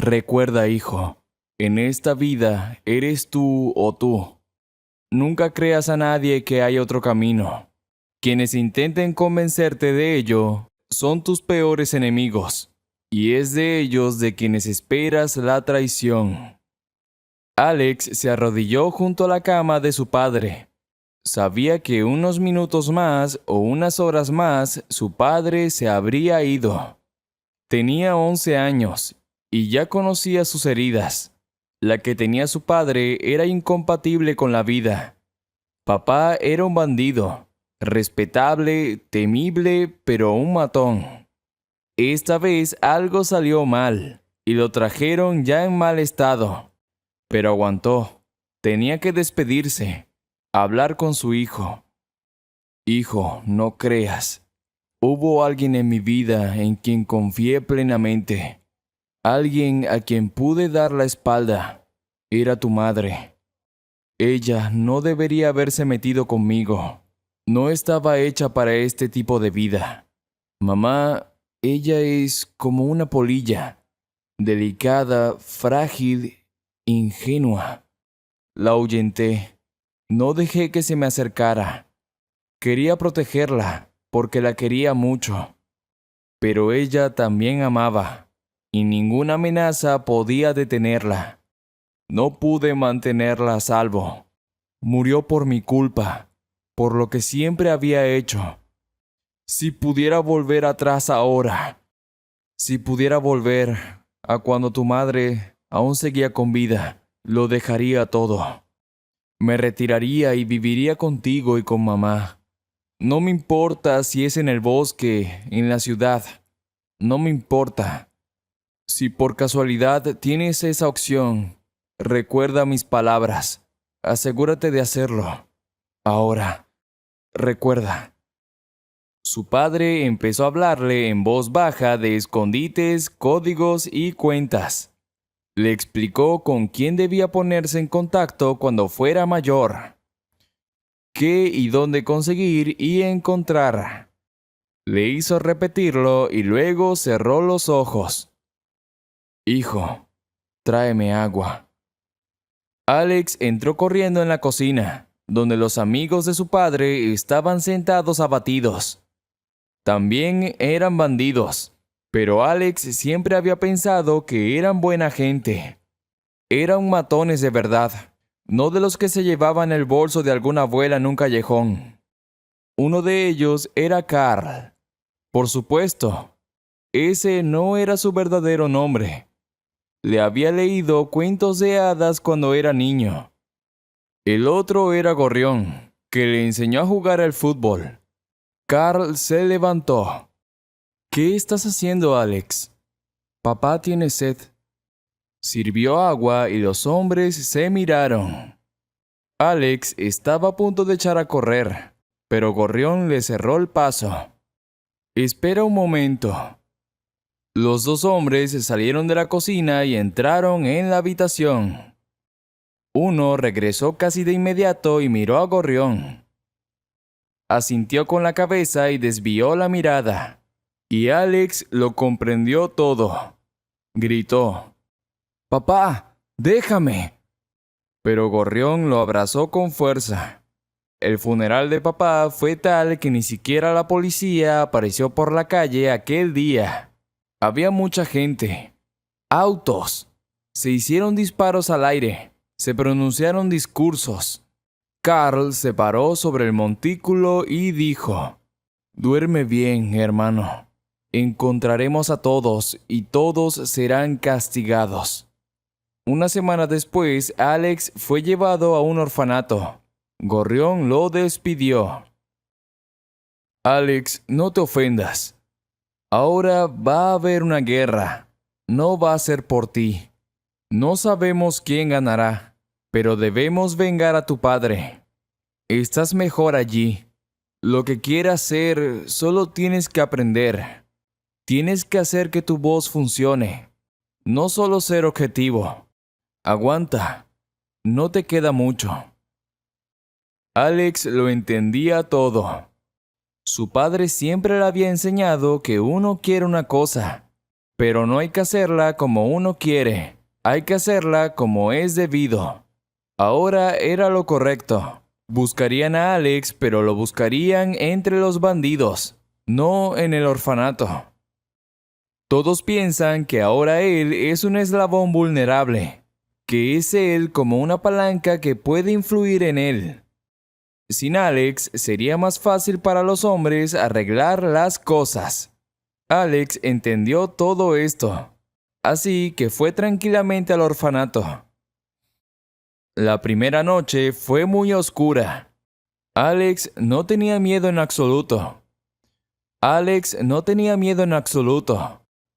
Recuerda, hijo, en esta vida eres tú o tú. Nunca creas a nadie que hay otro camino. Quienes intenten convencerte de ello son tus peores enemigos, y es de ellos de quienes esperas la traición. Alex se arrodilló junto a la cama de su padre. Sabía que unos minutos más o unas horas más su padre se habría ido. Tenía 11 años y ya conocía sus heridas. La que tenía su padre era incompatible con la vida. Papá era un bandido, respetable, temible, pero un matón. Esta vez algo salió mal y lo trajeron ya en mal estado. Pero aguantó. Tenía que despedirse, hablar con su hijo. Hijo, no creas. Hubo alguien en mi vida en quien confié plenamente. Alguien a quien pude dar la espalda. Era tu madre. Ella no debería haberse metido conmigo. No estaba hecha para este tipo de vida. Mamá, ella es como una polilla. Delicada, frágil, ingenua. La ahuyenté. No dejé que se me acercara. Quería protegerla, porque la quería mucho. Pero ella también amaba, y ninguna amenaza podía detenerla. No pude mantenerla a salvo. Murió por mi culpa, por lo que siempre había hecho. Si pudiera volver atrás ahora, si pudiera volver a cuando tu madre aún seguía con vida, lo dejaría todo. Me retiraría y viviría contigo y con mamá. No me importa si es en el bosque, en la ciudad. No me importa. Si por casualidad tienes esa opción, recuerda mis palabras. Asegúrate de hacerlo. Ahora, recuerda. Su padre empezó a hablarle en voz baja de escondites, códigos y cuentas. Le explicó con quién debía ponerse en contacto cuando fuera mayor, qué y dónde conseguir y encontrar. Le hizo repetirlo y luego cerró los ojos. Hijo, tráeme agua. Alex entró corriendo en la cocina, donde los amigos de su padre estaban sentados abatidos. También eran bandidos, pero Alex siempre había pensado que eran buena gente. Eran matones de verdad, no de los que se llevaban el bolso de alguna abuela en un callejón. Uno de ellos era Carl. Por supuesto, ese no era su verdadero nombre. Le había leído cuentos de hadas cuando era niño. El otro era Gorrión, que le enseñó a jugar al fútbol. Carl se levantó. ¿Qué estás haciendo, Alex? Papá tiene sed. Sirvió agua y los hombres se miraron. Alex estaba a punto de echar a correr, pero Gorrión le cerró el paso. Espera un momento. Los dos hombres salieron de la cocina y entraron en la habitación. Uno regresó casi de inmediato y miró a Gorrión. Asintió con la cabeza y desvió la mirada. Y Alex lo comprendió todo. Gritó: «¡Papá, déjame!». Pero Gorrión lo abrazó con fuerza. El funeral de papá fue tal que ni siquiera la policía apareció por la calle aquel día. Había mucha gente. Autos. Se hicieron disparos al aire. Se pronunciaron discursos. Carl se paró sobre el montículo y dijo: «Duerme bien, hermano. Encontraremos a todos y todos serán castigados». Una semana después, Alex fue llevado a un orfanato. Gorrión lo despidió. «Alex, no te ofendas. Ahora va a haber una guerra. No va a ser por ti. No sabemos quién ganará, pero debemos vengar a tu padre. Estás mejor allí. Lo que quieras hacer, solo tienes que aprender. Tienes que hacer que tu voz funcione. No solo ser objetivo. Aguanta. No te queda mucho». Alex lo entendía todo. Su padre siempre le había enseñado que uno quiere una cosa, Pero no hay que hacerla como uno quiere, hay que hacerla como es debido. Ahora era lo correcto. Buscarían a Alex, pero lo buscarían entre los bandidos, no en el orfanato. Todos piensan que ahora él es un eslabón vulnerable, que es él como una palanca que puede influir en él. Sin Alex sería más fácil para los hombres arreglar las cosas. Alex entendió todo esto, así que fue tranquilamente al orfanato. La primera noche fue muy oscura. Alex no tenía miedo en absoluto.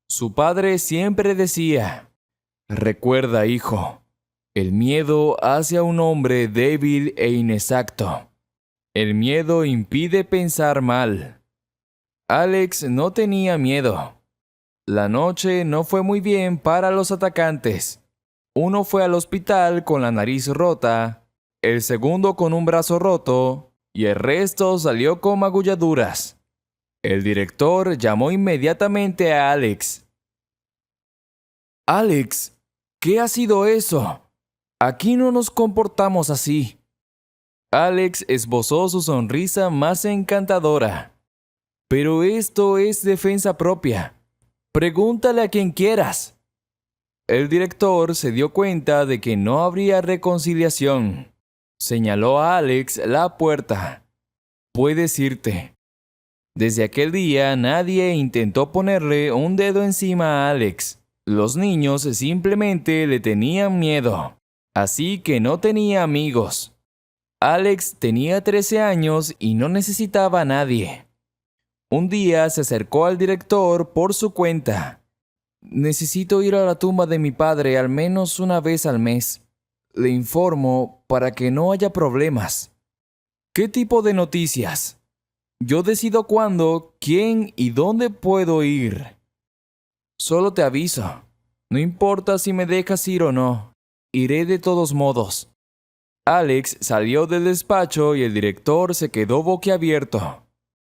Su padre siempre decía: recuerda, hijo, el miedo hace a un hombre débil e inexacto. El miedo impide pensar mal. Alex no tenía miedo. La noche no fue muy bien para los atacantes. Uno fue al hospital con la nariz rota, el segundo con un brazo roto, y el resto salió con magulladuras. El director llamó inmediatamente a Alex. «Alex, ¿qué ha sido eso? Aquí no nos comportamos así». Alex esbozó su sonrisa más encantadora. «Pero esto es defensa propia. Pregúntale a quien quieras». El director se dio cuenta de que no habría reconciliación. Señaló a Alex la puerta. «Puedes irte». Desde aquel día nadie intentó ponerle un dedo encima a Alex. Los niños simplemente le tenían miedo, así que no tenía amigos. Alex tenía 13 años y no necesitaba a nadie. Un día se acercó al director por su cuenta. «Necesito ir a la tumba de mi padre al menos una vez al mes. Le informo para que no haya problemas». «¿Qué tipo de noticias? Yo decido cuándo, quién y dónde puedo ir». «Solo te aviso. No importa si me dejas ir o no. Iré de todos modos». Alex salió del despacho y el director se quedó boquiabierto.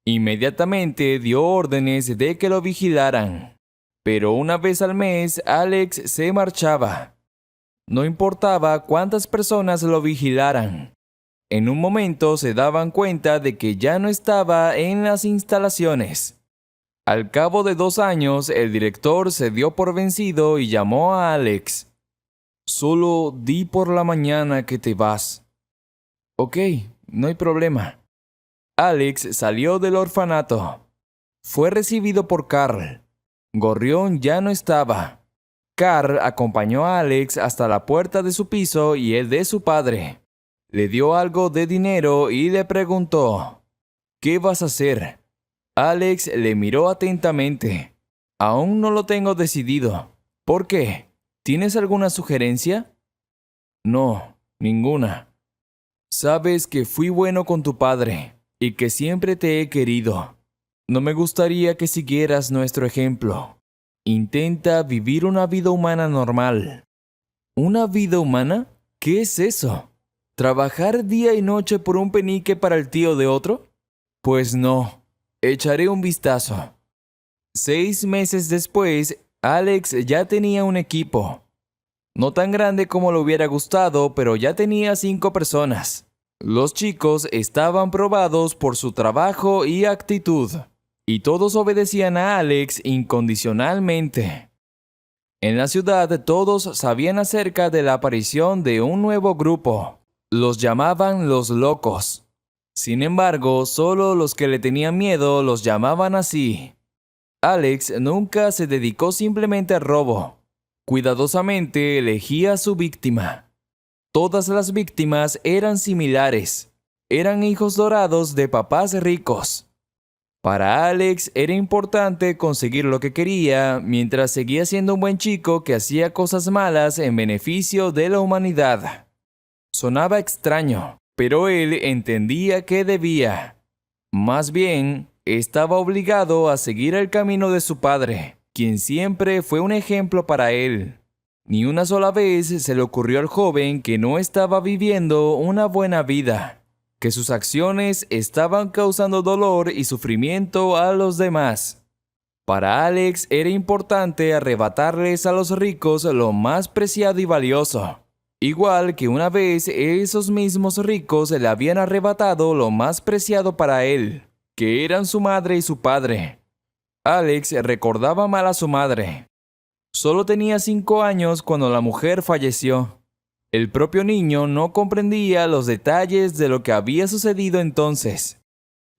Inmediatamente dio órdenes de que lo vigilaran. Pero una vez al mes, Alex se marchaba. No importaba cuántas personas lo vigilaran. En un momento se daban cuenta de que ya no estaba en las instalaciones. Al cabo de 2 años, el director se dio por vencido y llamó a Alex. «Solo di por la mañana que te vas». «Ok, no hay problema». Alex salió del orfanato. Fue recibido por Carl. Gorrión ya no estaba. Carl acompañó a Alex hasta la puerta de su piso y el de su padre. Le dio algo de dinero y le preguntó: «¿Qué vas a hacer?». Alex le miró atentamente. «Aún no lo tengo decidido». «¿Por qué? ¿Tienes alguna sugerencia?». «No, ninguna. Sabes que fui bueno con tu padre y que siempre te he querido. No me gustaría que siguieras nuestro ejemplo. Intenta vivir una vida humana normal». ¿Una vida humana? ¿Qué es eso? ¿Trabajar día y noche por un penique para el tío de otro? Pues no. Echaré un vistazo. 6 meses después, Alex ya tenía un equipo. No tan grande como le hubiera gustado, pero ya tenía 5 personas. Los chicos estaban probados por su trabajo y actitud, y todos obedecían a Alex incondicionalmente. En la ciudad todos sabían acerca de la aparición de un nuevo grupo. Los llamaban los locos. Sin embargo, solo los que le tenían miedo los llamaban así. Alex nunca se dedicó simplemente al robo. Cuidadosamente elegía a su víctima. Todas las víctimas eran similares. Eran hijos dorados de papás ricos. Para Alex era importante conseguir lo que quería mientras seguía siendo un buen chico que hacía cosas malas en beneficio de la humanidad. Sonaba extraño, pero él entendía que debía. Más bien, estaba obligado a seguir el camino de su padre, quien siempre fue un ejemplo para él. Ni una sola vez se le ocurrió al joven que no estaba viviendo una buena vida, que sus acciones estaban causando dolor y sufrimiento a los demás. Para Alex era importante arrebatarles a los ricos lo más preciado y valioso. Igual que una vez esos mismos ricos le habían arrebatado lo más preciado para él, que eran su madre y su padre. Alex recordaba mal a su madre. Solo tenía 5 años cuando la mujer falleció. El propio niño no comprendía los detalles de lo que había sucedido entonces.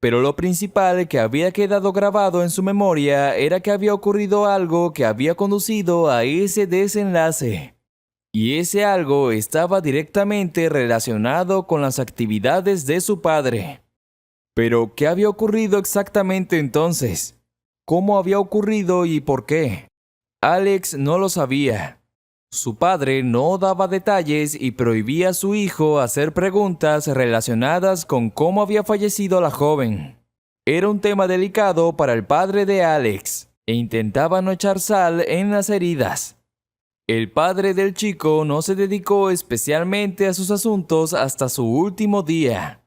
Pero lo principal que había quedado grabado en su memoria era que había ocurrido algo que había conducido a ese desenlace. Y ese algo estaba directamente relacionado con las actividades de su padre. Pero, ¿qué había ocurrido exactamente entonces? ¿Cómo había ocurrido y por qué? Alex no lo sabía. Su padre no daba detalles y prohibía a su hijo hacer preguntas relacionadas con cómo había fallecido la joven. Era un tema delicado para el padre de Alex e intentaba no echar sal en las heridas. El padre del chico no se dedicó especialmente a sus asuntos hasta su último día.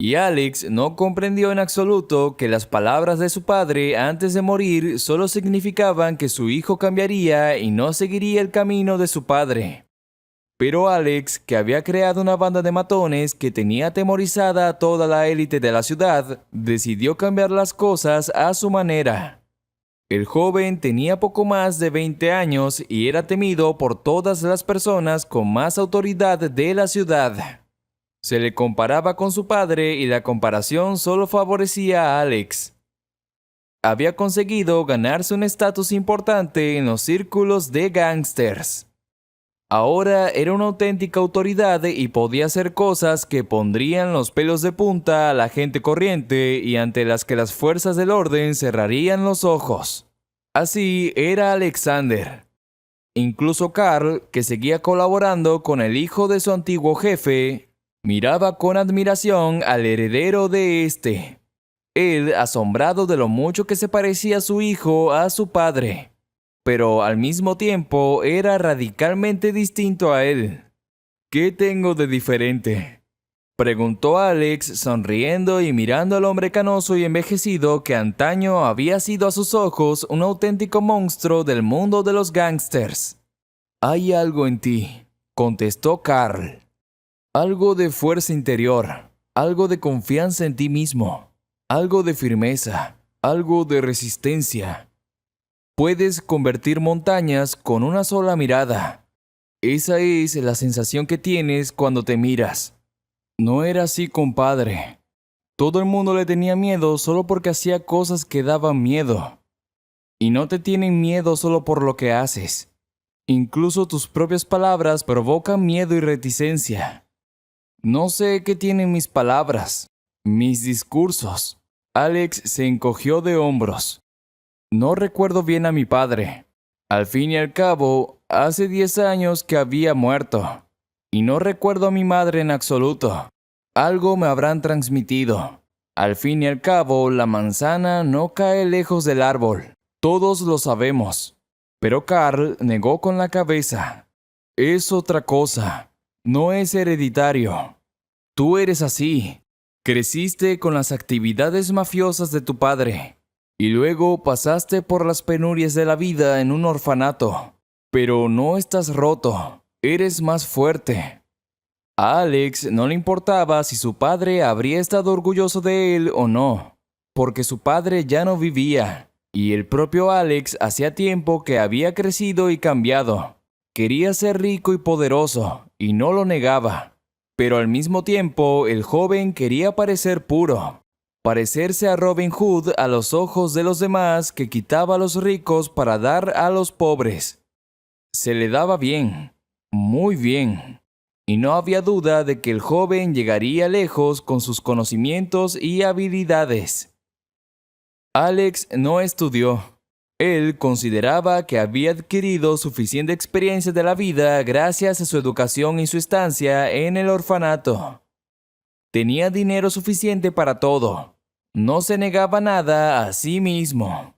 Y Alex no comprendió en absoluto que las palabras de su padre antes de morir solo significaban que su hijo cambiaría y no seguiría el camino de su padre. Pero Alex, que había creado una banda de matones que tenía atemorizada a toda la élite de la ciudad, decidió cambiar las cosas a su manera. El joven tenía poco más de 20 años y era temido por todas las personas con más autoridad de la ciudad. Se le comparaba con su padre y la comparación solo favorecía a Alex. Había conseguido ganarse un estatus importante en los círculos de gángsters. Ahora era una auténtica autoridad y podía hacer cosas que pondrían los pelos de punta a la gente corriente y ante las que las fuerzas del orden cerrarían los ojos. Así era Alexander. Incluso Carl, que seguía colaborando con el hijo de su antiguo jefe, miraba con admiración al heredero de este. Él, asombrado de lo mucho que se parecía su hijo a su padre, pero al mismo tiempo era radicalmente distinto a él. ¿Qué tengo de diferente?, preguntó Alex, sonriendo y mirando al hombre canoso y envejecido que antaño había sido a sus ojos un auténtico monstruo del mundo de los gángsters. «Hay algo en ti», contestó Carl. «Algo de fuerza interior, algo de confianza en ti mismo, algo de firmeza, algo de resistencia. Puedes convertir montañas con una sola mirada. Esa es la sensación que tienes cuando te miras. No era así, compadre. Todo el mundo le tenía miedo solo porque hacía cosas que daban miedo. Y no te tienen miedo solo por lo que haces. Incluso tus propias palabras provocan miedo y reticencia. No sé qué tienen mis palabras, mis discursos». Alex se encogió de hombros. «No recuerdo bien a mi padre. Al fin y al cabo, hace 10 años que había muerto. Y no recuerdo a mi madre en absoluto. Algo me habrán transmitido. Al fin y al cabo, la manzana no cae lejos del árbol. Todos lo sabemos». Pero Carl negó con la cabeza. «Es otra cosa. No es hereditario. Tú eres así. Creciste con las actividades mafiosas de tu padre. Y luego pasaste por las penurias de la vida en un orfanato. Pero no estás roto. Eres más fuerte». A Alex no le importaba si su padre habría estado orgulloso de él o no, porque su padre ya no vivía, y el propio Alex hacía tiempo que había crecido y cambiado. Quería ser rico y poderoso, y no lo negaba. Pero al mismo tiempo, el joven quería parecer puro. Parecerse a Robin Hood a los ojos de los demás, que quitaba a los ricos para dar a los pobres. Se le daba bien, muy bien, y no había duda de que el joven llegaría lejos con sus conocimientos y habilidades. Alex no estudió. Él consideraba que había adquirido suficiente experiencia de la vida gracias a su educación y su estancia en el orfanato. Tenía dinero suficiente para todo. No se negaba nada a sí mismo.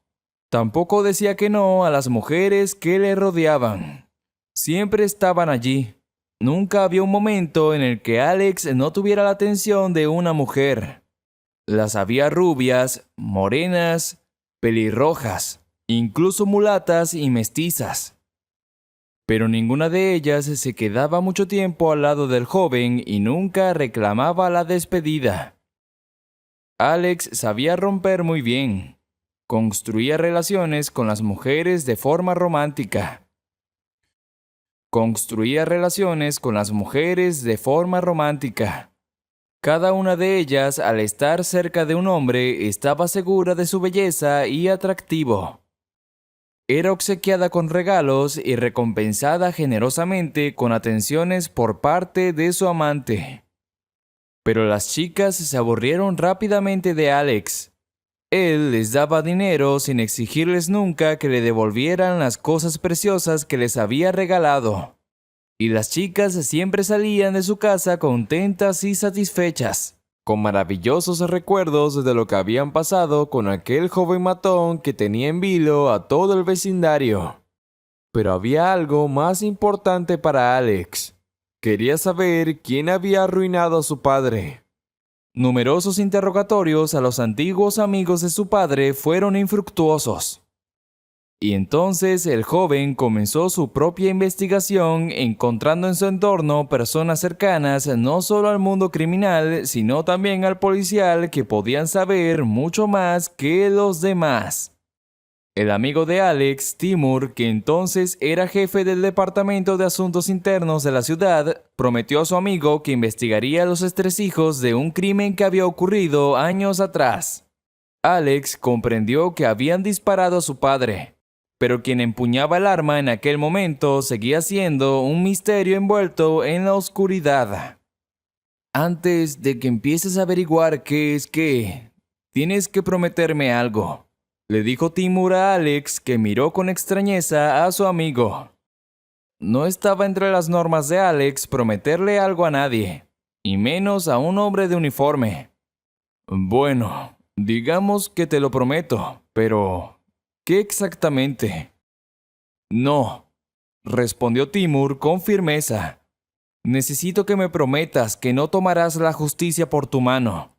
Tampoco decía que no a las mujeres que le rodeaban. Siempre estaban allí. Nunca había un momento en el que Alex no tuviera la atención de una mujer. Las había rubias, morenas, pelirrojas, incluso mulatas y mestizas. Pero ninguna de ellas se quedaba mucho tiempo al lado del joven y nunca reclamaba la despedida. Alex sabía romper muy bien. Construía relaciones con las mujeres de forma romántica. Cada una de ellas, al estar cerca de un hombre, estaba segura de su belleza y atractivo. Era obsequiada con regalos y recompensada generosamente con atenciones por parte de su amante. Pero las chicas se aburrieron rápidamente de Alex. Él les daba dinero sin exigirles nunca que le devolvieran las cosas preciosas que les había regalado. Y las chicas siempre salían de su casa contentas y satisfechas, con maravillosos recuerdos de lo que habían pasado con aquel joven matón que tenía en vilo a todo el vecindario. Pero había algo más importante para Alex. Quería saber quién había arruinado a su padre. Numerosos interrogatorios a los antiguos amigos de su padre fueron infructuosos. Y entonces el joven comenzó su propia investigación, encontrando en su entorno personas cercanas no solo al mundo criminal, sino también al policial que podían saber mucho más que los demás. El amigo de Alex, Timur, que entonces era jefe del Departamento de Asuntos Internos de la ciudad, prometió a su amigo que investigaría los entresijos de un crimen que había ocurrido años atrás. Alex comprendió que habían disparado a su padre, pero quien empuñaba el arma en aquel momento seguía siendo un misterio envuelto en la oscuridad. Antes de que empieces a averiguar qué es qué, tienes que prometerme algo, le dijo Timur a Alex, que miró con extrañeza a su amigo. No estaba entre las normas de Alex prometerle algo a nadie, y menos a un hombre de uniforme. Bueno, digamos que te lo prometo, pero ¿qué exactamente? No, respondió Timur con firmeza. Necesito que me prometas que no tomarás la justicia por tu mano.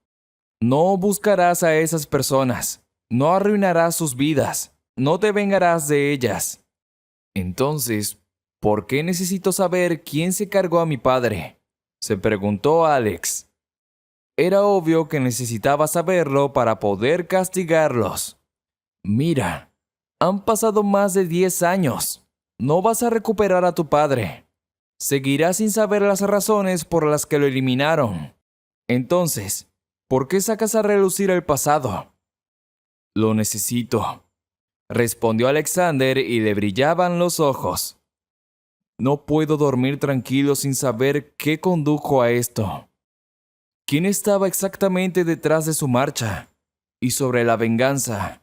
No buscarás a esas personas, no arruinarás sus vidas, no te vengarás de ellas. Entonces, ¿por qué necesito saber quién se cargó a mi padre?, se preguntó Alex. Era obvio que necesitaba saberlo para poder castigarlos. Mira, han pasado más de 10 años. No vas a recuperar a tu padre. Seguirás sin saber las razones por las que lo eliminaron. Entonces, ¿por qué sacas a relucir el pasado? Lo necesito, respondió Alexander y le brillaban los ojos. No puedo dormir tranquilo sin saber qué condujo a esto. ¿Quién estaba exactamente detrás de su marcha? Y sobre la venganza.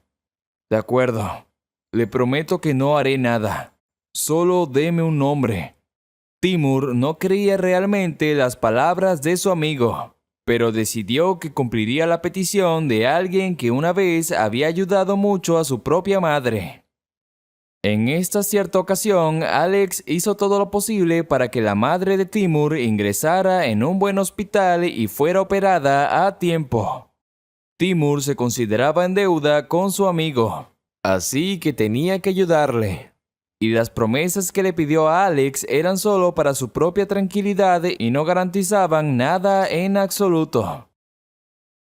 De acuerdo, le prometo que no haré nada. Solo deme un nombre. Timur no creía realmente las palabras de su amigo, pero decidió que cumpliría la petición de alguien que una vez había ayudado mucho a su propia madre. En esta cierta ocasión, Alex hizo todo lo posible para que la madre de Timur ingresara en un buen hospital y fuera operada a tiempo. Timur se consideraba en deuda con su amigo, así que tenía que ayudarle. Y las promesas que le pidió a Alex eran solo para su propia tranquilidad y no garantizaban nada en absoluto.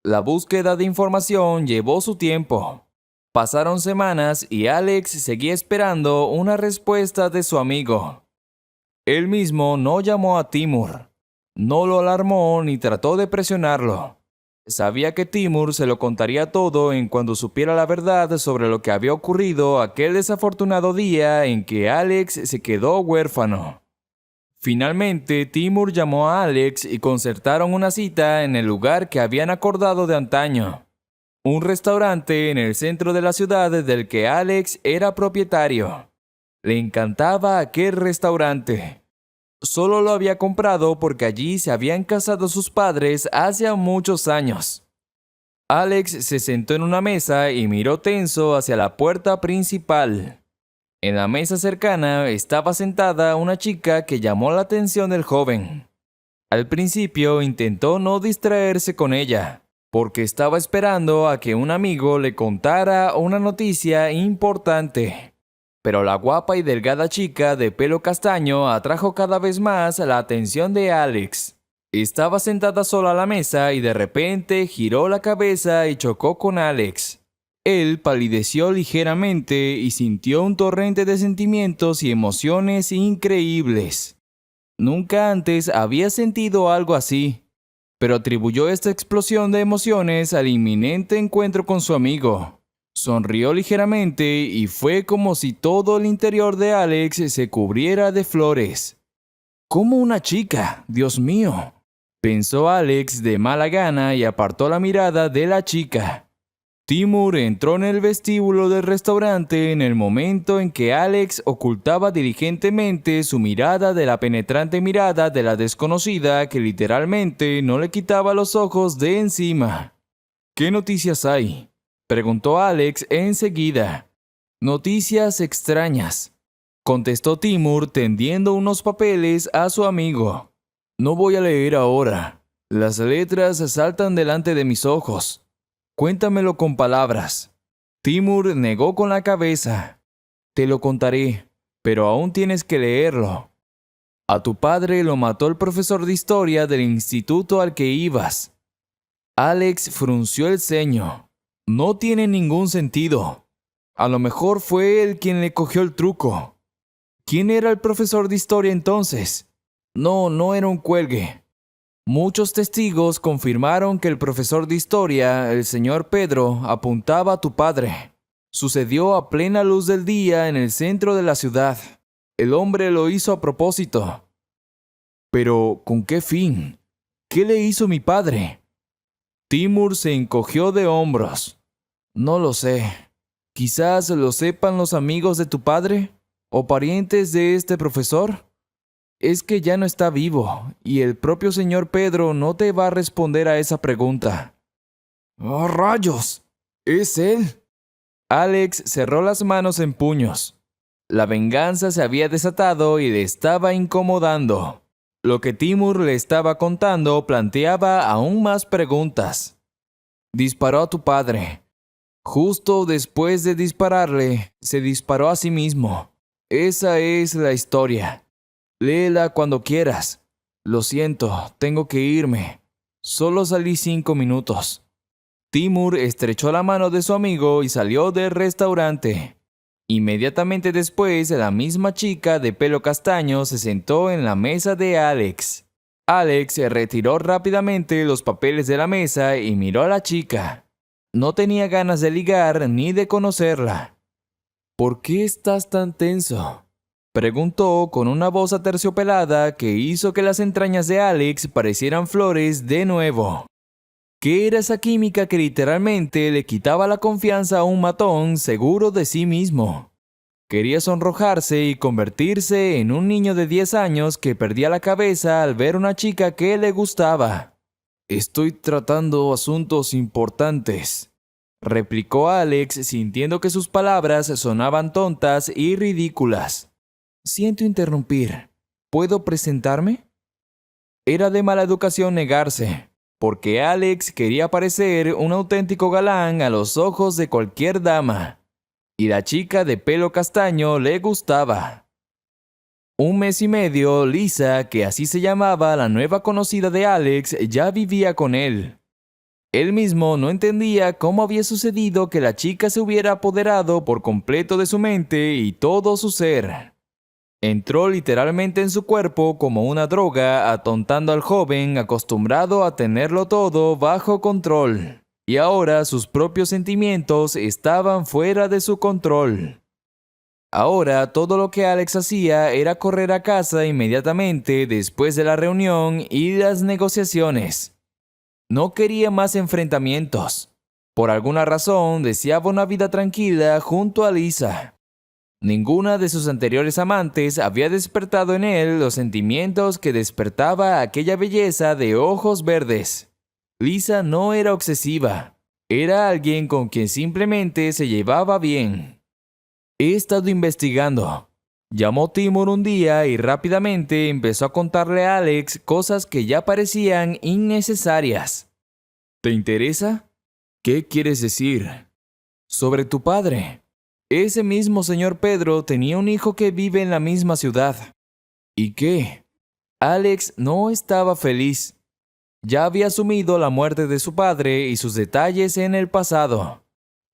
La búsqueda de información llevó su tiempo. Pasaron semanas y Alex seguía esperando una respuesta de su amigo. Él mismo no llamó a Timur, no lo alarmó ni trató de presionarlo. Sabía que Timur se lo contaría todo en cuanto supiera la verdad sobre lo que había ocurrido aquel desafortunado día en que Alex se quedó huérfano. Finalmente, Timur llamó a Alex y concertaron una cita en el lugar que habían acordado de antaño. Un restaurante en el centro de la ciudad del que Alex era propietario. Le encantaba aquel restaurante. Solo lo había comprado porque allí se habían casado sus padres hace muchos años. Alex se sentó en una mesa y miró tenso hacia la puerta principal. En la mesa cercana estaba sentada una chica que llamó la atención del joven. Al principio intentó no distraerse con ella, porque estaba esperando a que un amigo le contara una noticia importante. Pero la guapa y delgada chica de pelo castaño atrajo cada vez más la atención de Alex. Estaba sentada sola a la mesa y de repente giró la cabeza y chocó con Alex. Él palideció ligeramente y sintió un torrente de sentimientos y emociones increíbles. Nunca antes había sentido algo así, pero atribuyó esta explosión de emociones al inminente encuentro con su amigo. Sonrió ligeramente y fue como si todo el interior de Alex se cubriera de flores. «¿Cómo una chica? ¡Dios mío!», pensó Alex de mala gana y apartó la mirada de la chica. Timur entró en el vestíbulo del restaurante en el momento en que Alex ocultaba diligentemente su mirada de la penetrante mirada de la desconocida que literalmente no le quitaba los ojos de encima. «¿Qué noticias hay?», preguntó Alex enseguida. «Noticias extrañas», contestó Timur tendiendo unos papeles a su amigo. «No voy a leer ahora. Las letras saltan delante de mis ojos. Cuéntamelo con palabras». Timur negó con la cabeza. «Te lo contaré, pero aún tienes que leerlo. A tu padre lo mató el profesor de historia del instituto al que ibas». Alex frunció el ceño. «No tiene ningún sentido. A lo mejor fue él quien le cogió el truco». «¿Quién era el profesor de historia entonces?» No era un cuelgue. Muchos testigos confirmaron que el profesor de historia, el señor Pedro, apuntaba a tu padre. Sucedió a plena luz del día en el centro de la ciudad. El hombre lo hizo a propósito». «¿Pero con qué fin? ¿Qué le hizo mi padre?». Timur se encogió de hombros. «No lo sé. Quizás lo sepan los amigos de tu padre o parientes de este profesor. Es que ya no está vivo y el propio señor Pedro no te va a responder a esa pregunta». «¡Oh, rayos! ¿Es él?». Alex cerró las manos en puños. La venganza se había desatado y le estaba incomodando. Lo que Timur le estaba contando planteaba aún más preguntas. «Disparó a tu padre. Justo después de dispararle, se disparó a sí mismo. Esa es la historia. Léela cuando quieras. Lo siento, tengo que irme. Solo salí 5 minutos». Timur estrechó la mano de su amigo y salió del restaurante. Inmediatamente después, la misma chica de pelo castaño se sentó en la mesa de Alex. Alex retiró rápidamente los papeles de la mesa y miró a la chica. No tenía ganas de ligar ni de conocerla. «¿Por qué estás tan tenso?», preguntó con una voz aterciopelada que hizo que las entrañas de Alex parecieran flores de nuevo. ¿Qué era esa química que literalmente le quitaba la confianza a un matón seguro de sí mismo? Quería sonrojarse y convertirse en un niño de 10 años que perdía la cabeza al ver una chica que le gustaba. «Estoy tratando asuntos importantes», replicó Alex sintiendo que sus palabras sonaban tontas y ridículas. «Siento interrumpir. ¿Puedo presentarme?». Era de mala educación negarse, porque Alex quería parecer un auténtico galán a los ojos de cualquier dama, y la chica de pelo castaño le gustaba. 1 mes y medio, Lisa, que así se llamaba la nueva conocida de Alex, ya vivía con él. Él mismo no entendía cómo había sucedido que la chica se hubiera apoderado por completo de su mente y todo su ser. Entró literalmente en su cuerpo como una droga, atontando al joven acostumbrado a tenerlo todo bajo control. Y ahora sus propios sentimientos estaban fuera de su control. Ahora todo lo que Alex hacía era correr a casa inmediatamente después de la reunión y las negociaciones. No quería más enfrentamientos. Por alguna razón deseaba una vida tranquila junto a Lisa. Ninguna de sus anteriores amantes había despertado en él los sentimientos que despertaba aquella belleza de ojos verdes. Lisa no era obsesiva. Era alguien con quien simplemente se llevaba bien. «He estado investigando», llamó Timur un día y rápidamente empezó a contarle a Alex cosas que ya parecían innecesarias. ¿Te interesa? ¿Qué quieres decir? Sobre tu padre. Ese mismo señor Pedro tenía un hijo que vive en la misma ciudad. ¿Y qué? Alex no estaba feliz. Ya había asumido la muerte de su padre y sus detalles en el pasado,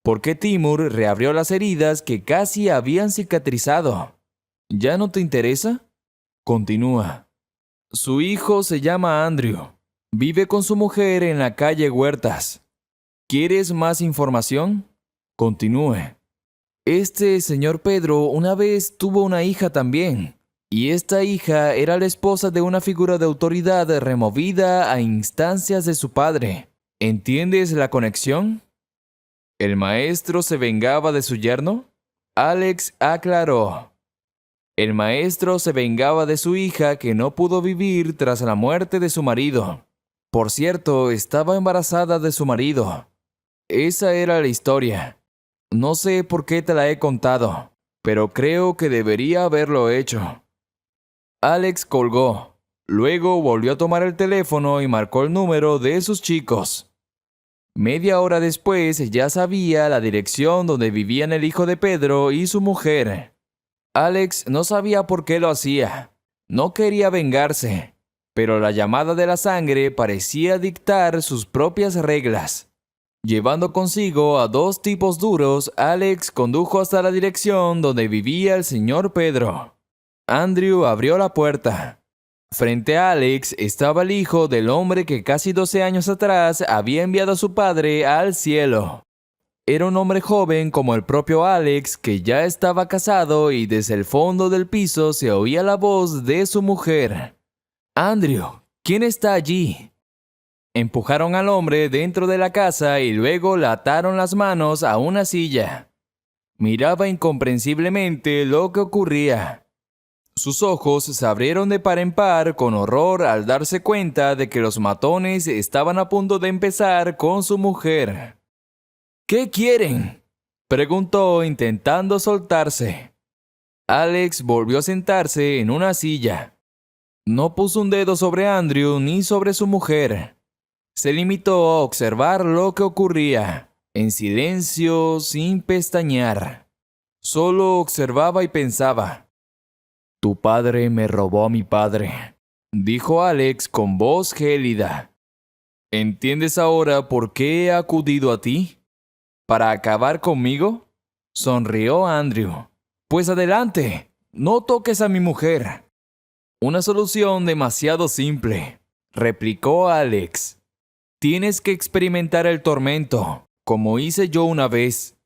porque Timur reabrió las heridas que casi habían cicatrizado. ¿Ya no te interesa? Continúa. Su hijo se llama Andrew. Vive con su mujer en la calle Huertas. ¿Quieres más información? Continúe. Este señor Pedro una vez tuvo una hija también, y esta hija era la esposa de una figura de autoridad removida a instancias de su padre. ¿Entiendes la conexión? ¿El maestro se vengaba de su yerno? Alex aclaró. El maestro se vengaba de su hija que no pudo vivir tras la muerte de su marido. Por cierto, estaba embarazada de su marido. Esa era la historia. No sé por qué te la he contado, pero creo que debería haberlo hecho. Alex colgó. Luego volvió a tomar el teléfono y marcó el número de sus chicos. Media hora después ya sabía la dirección donde vivían el hijo de Pedro y su mujer. Alex no sabía por qué lo hacía. No quería vengarse, pero la llamada de la sangre parecía dictar sus propias reglas. Llevando consigo a dos tipos duros, Alex condujo hasta la dirección donde vivía el señor Pedro. Andrew abrió la puerta. Frente a Alex estaba el hijo del hombre que casi 12 años atrás había enviado a su padre al cielo. Era un hombre joven como el propio Alex, que ya estaba casado, y desde el fondo del piso se oía la voz de su mujer. Andrew, ¿quién está allí? Empujaron al hombre dentro de la casa y luego le ataron las manos a una silla. Miraba incomprensiblemente lo que ocurría. Sus ojos se abrieron de par en par con horror al darse cuenta de que los matones estaban a punto de empezar con su mujer. ¿Qué quieren?, preguntó intentando soltarse. Alex volvió a sentarse en una silla. No puso un dedo sobre Andrew ni sobre su mujer. Se limitó a observar lo que ocurría, en silencio, sin pestañear. Solo observaba y pensaba. Tu padre me robó a mi padre, dijo Alex con voz gélida. ¿Entiendes ahora por qué he acudido a ti? ¿Para acabar conmigo? Sonrió Andrew. Pues adelante, no toques a mi mujer. Una solución demasiado simple, replicó Alex. Tienes que experimentar el tormento, como hice yo una vez.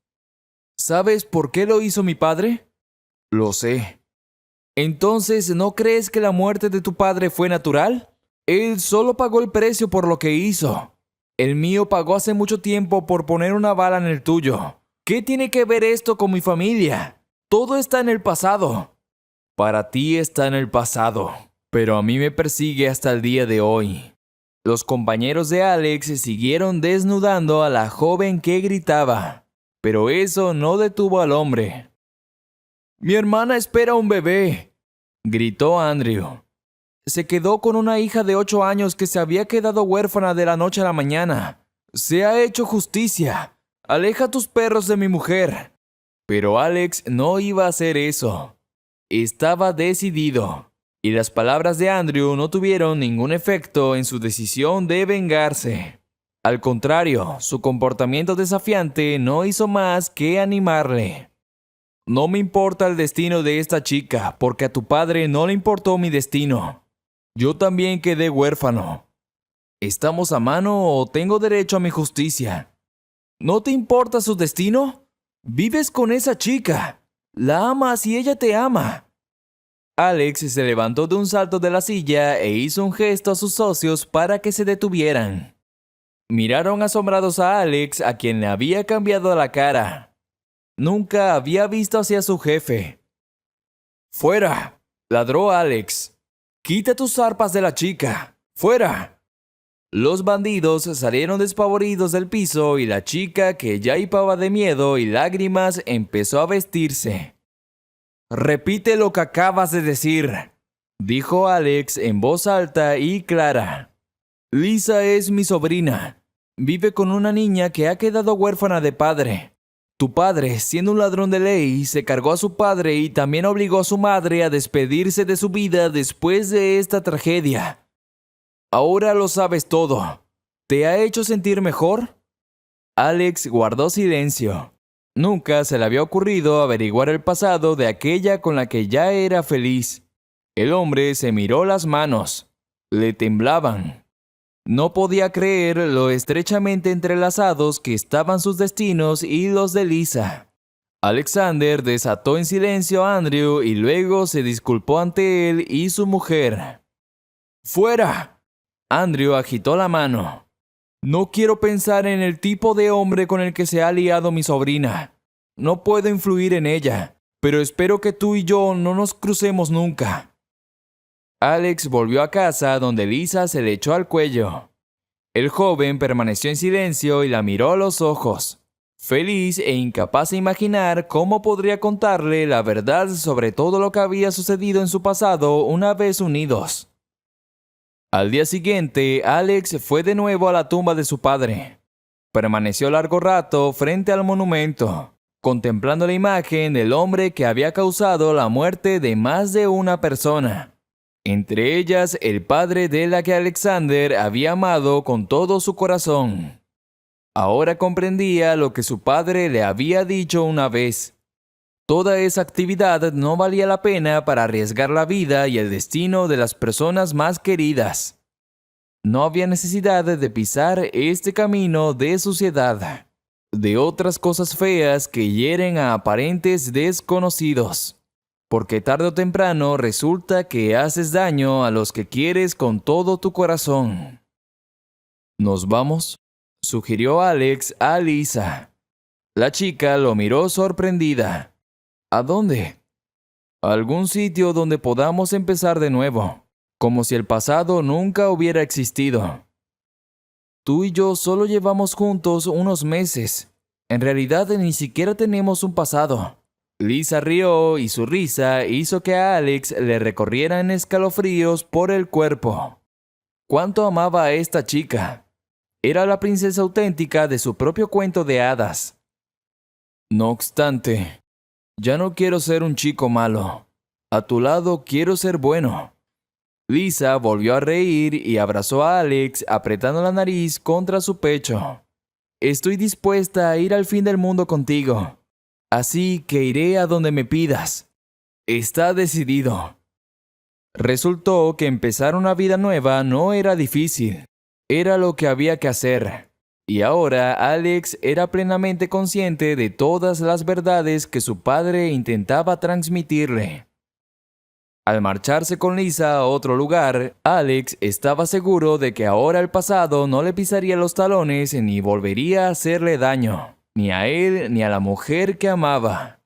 ¿Sabes por qué lo hizo mi padre? Lo sé. Entonces, ¿no crees que la muerte de tu padre fue natural? Él solo pagó el precio por lo que hizo. El mío pagó hace mucho tiempo por poner una bala en el tuyo. ¿Qué tiene que ver esto con mi familia? Todo está en el pasado. Para ti está en el pasado, pero a mí me persigue hasta el día de hoy. Los compañeros de Alex siguieron desnudando a la joven que gritaba, pero eso no detuvo al hombre. «Mi hermana espera un bebé», gritó Andrew. Se quedó con una hija de 8 años que se había quedado huérfana de la noche a la mañana. Se ha hecho justicia. Aleja tus perros de mi mujer. Pero Alex no iba a hacer eso. Estaba decidido. Y las palabras de Andrew no tuvieron ningún efecto en su decisión de vengarse. Al contrario, su comportamiento desafiante no hizo más que animarle. No me importa el destino de esta chica, porque a tu padre no le importó mi destino. Yo también quedé huérfano. ¿Estamos a mano o tengo derecho a mi justicia? ¿No te importa su destino? Vives con esa chica. La amas y ella te ama. Alex se levantó de un salto de la silla e hizo un gesto a sus socios para que se detuvieran. Miraron asombrados a Alex, a quien le había cambiado la cara. Nunca había visto hacia su jefe. «¡Fuera!», ladró Alex. «¡Quita tus arpas de la chica! ¡Fuera!». Los bandidos salieron despavoridos del piso y la chica, que ya hipaba de miedo y lágrimas, empezó a vestirse. «Repite lo que acabas de decir», dijo Alex en voz alta y clara. «Lisa es mi sobrina. vive con una niña que ha quedado huérfana de padre. Tu padre, siendo un ladrón de ley, se cargó a su padre y también obligó a su madre a despedirse de su vida después de esta tragedia. Ahora lo sabes todo. ¿Te ha hecho sentir mejor? Alex guardó silencio. Nunca se le había ocurrido averiguar el pasado de aquella con la que ya era feliz. El hombre se miró las manos. Le temblaban. No podía creer lo estrechamente entrelazados que estaban sus destinos y los de Lisa. Alexander desató en silencio a Andrew y luego se disculpó ante él y su mujer. ¡Fuera! Andrew agitó la mano. No quiero pensar en el tipo de hombre con el que se ha liado mi sobrina. No puedo influir en ella, pero espero que tú y yo no nos crucemos nunca. Alex volvió a casa donde Lisa se le echó al cuello. El joven permaneció en silencio y la miró a los ojos, feliz e incapaz de imaginar cómo podría contarle la verdad sobre todo lo que había sucedido en su pasado una vez unidos. Al día siguiente, Alex fue de nuevo a la tumba de su padre. Permaneció largo rato frente al monumento, contemplando la imagen del hombre que había causado la muerte de más de una persona. Entre ellas el padre de la que Alexander había amado con todo su corazón. Ahora comprendía lo que su padre le había dicho una vez. Toda esa actividad no valía la pena para arriesgar la vida y el destino de las personas más queridas. No había necesidad de pisar este camino de suciedad, de otras cosas feas que hieren a aparentes desconocidos. Porque tarde o temprano resulta que haces daño a los que quieres con todo tu corazón. ¿Nos vamos?, sugirió Alex a Lisa. La chica lo miró sorprendida. ¿A dónde? A algún sitio donde podamos empezar de nuevo, como si el pasado nunca hubiera existido. Tú y yo solo llevamos juntos unos meses. En realidad ni siquiera tenemos un pasado. Lisa rió y su risa hizo que a Alex le recorrieran escalofríos por el cuerpo. ¿Cuánto amaba a esta chica? Era la princesa auténtica de su propio cuento de hadas. No obstante, ya no quiero ser un chico malo. A tu lado quiero ser bueno. Lisa volvió a reír y abrazó a Alex apretando la nariz contra su pecho. Estoy dispuesta a ir al fin del mundo contigo. Así que iré a donde me pidas. Está decidido. Resultó que empezar una vida nueva no era difícil. Era lo que había que hacer. Y ahora Alex era plenamente consciente de todas las verdades que su padre intentaba transmitirle. Al marcharse con Lisa a otro lugar, Alex estaba seguro de que ahora el pasado no le pisaría los talones ni volvería a hacerle daño. Ni a él ni a la mujer que amaba.